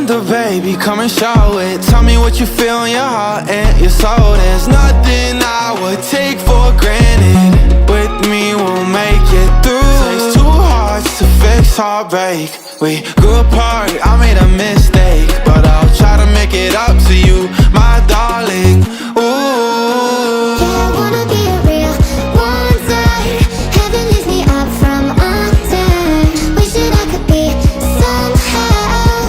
wonder, baby, come and show it. Tell me what you feel in your heart and your soul. There's nothing I would take for granted. With me, we'll make it through. Takes two hearts to fix heartbreak. We grew apart, I made a mistake, but I'll try to make it up to you, my darling. Ooh, yeah, I wanna be a real one day. Heaven leaves me up from under. Wishing I could be somehow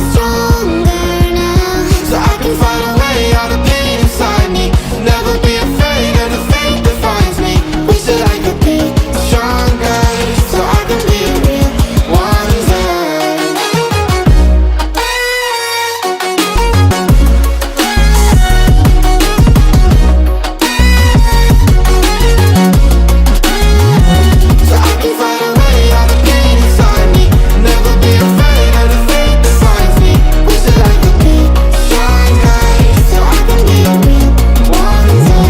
stronger now, so I can find a way out of pain inside me. Never be afraid of the fate that finds me. Wish that I could be stronger, so I can be a real one day. So I can find a way out of pain inside me. Never be afraid of the fate that finds me. Wish that I could be stronger, so I can be a real one day.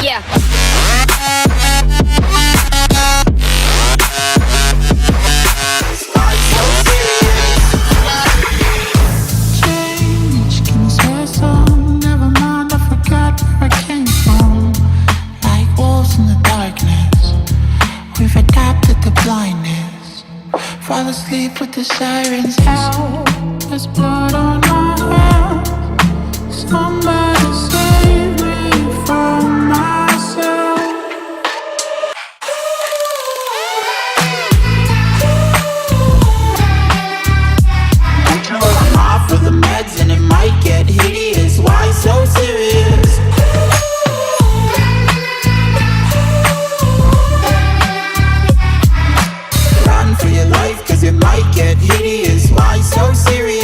Yeah. Change, can you say some? Never mind, I forgot where I came from. Like wolves in the darkness, we've adapted to blindness. Fall asleep with the sirens out. There's blood on my hands. Somebody save me from myself. I'm off of the meds and it might get hideous. Why so serious? Run for your life, cause it might get hideous. Why so serious?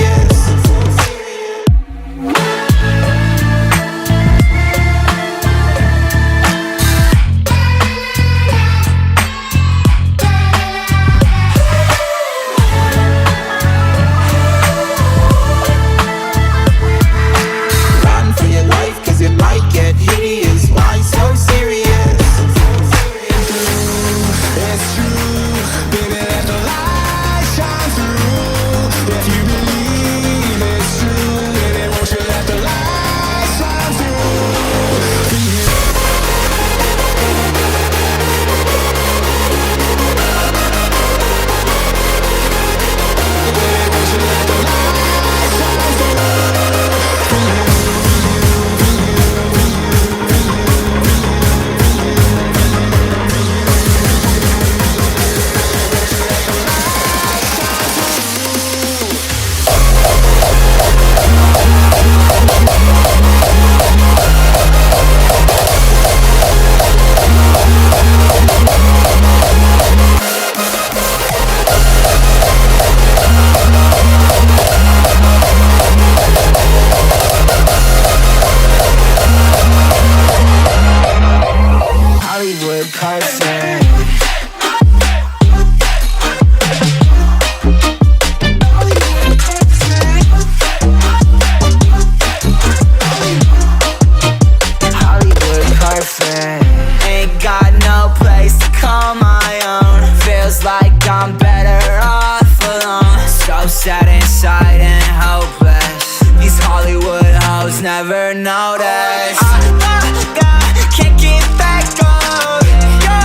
I'm better off alone. So sad inside and hopeless. These Hollywood hoes never notice. Can't get back on. Girl,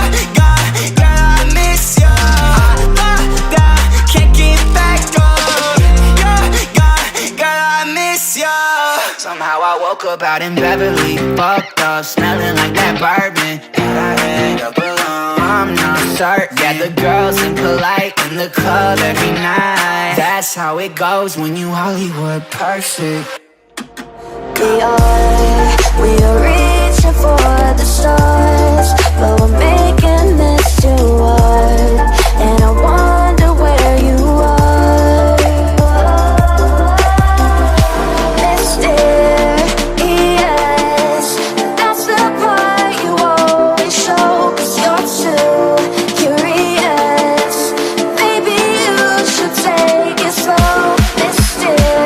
I miss you. Can't get back on. Girl, I miss you. Somehow I woke up out in Beverly, fucked up, smelling like that bourbon that I had up alone. I'm not certain. Yeah, the girls impolite in the club every night. That's how it goes when you Hollywood perfect. We are reaching for the stars, but we're making this too hard. And I wonder where you are, mysterious. That's the part you always show, 'cause you're too curious. Maybe you should take it slow, mysterious.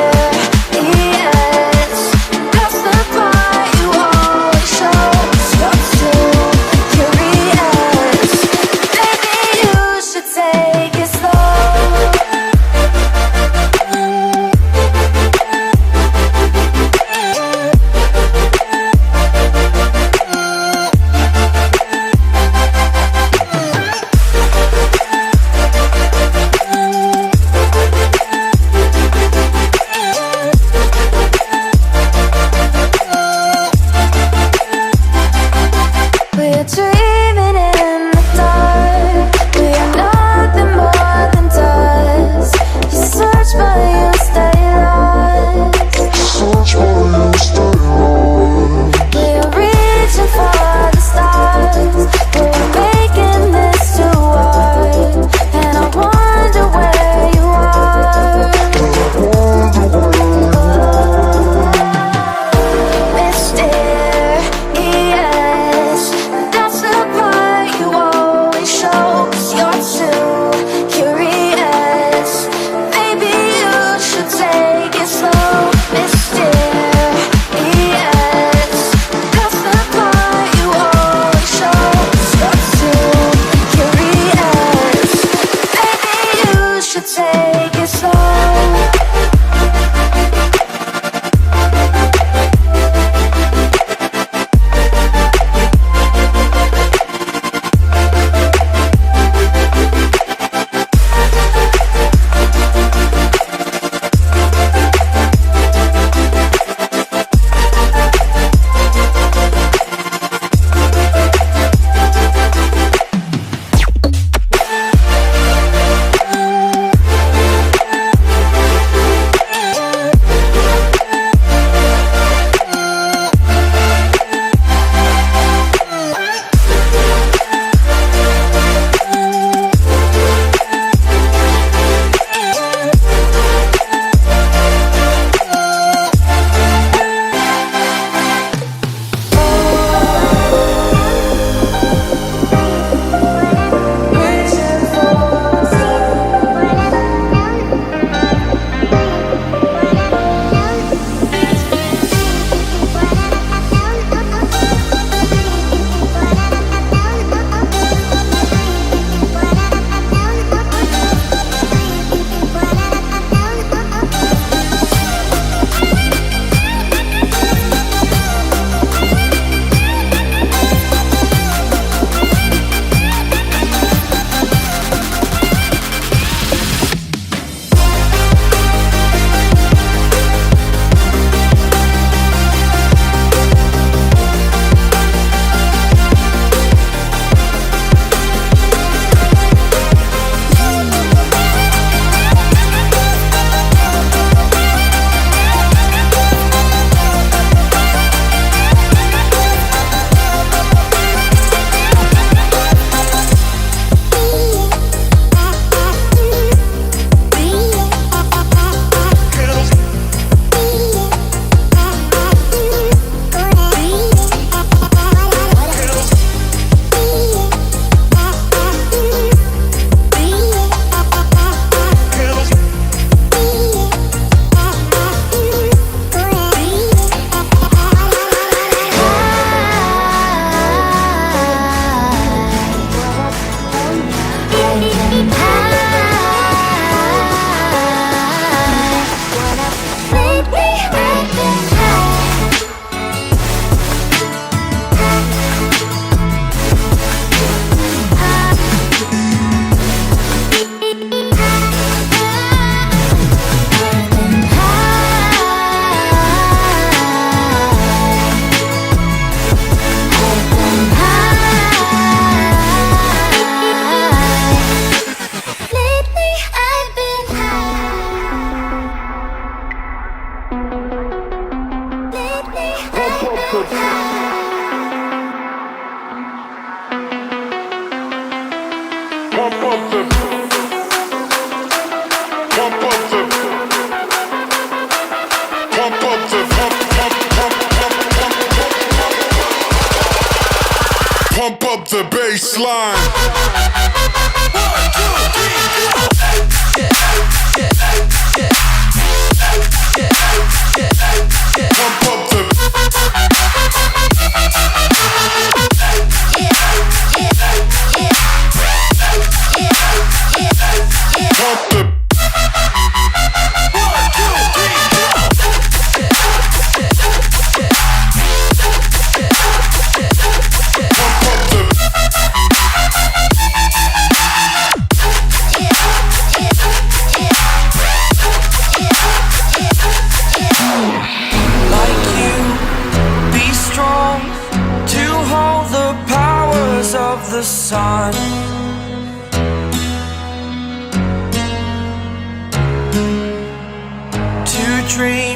That's the part you always show, 'cause you're too curious. Maybe you should take it slow. We're dreaming in the dark. We are nothing more than dust. You search but you stay lost. We are reaching for the stars. We're making this too hard. And I wonder where you are, mysterious. That's the part you always show, 'cause you're too curious. Maybe you should take it slow, mysterious. That's the part you always show, 'cause you're too curious. Maybe you should take it slow. the bass line. Pump up the pump the Like you, be strong to hold the powers of the sun. To dream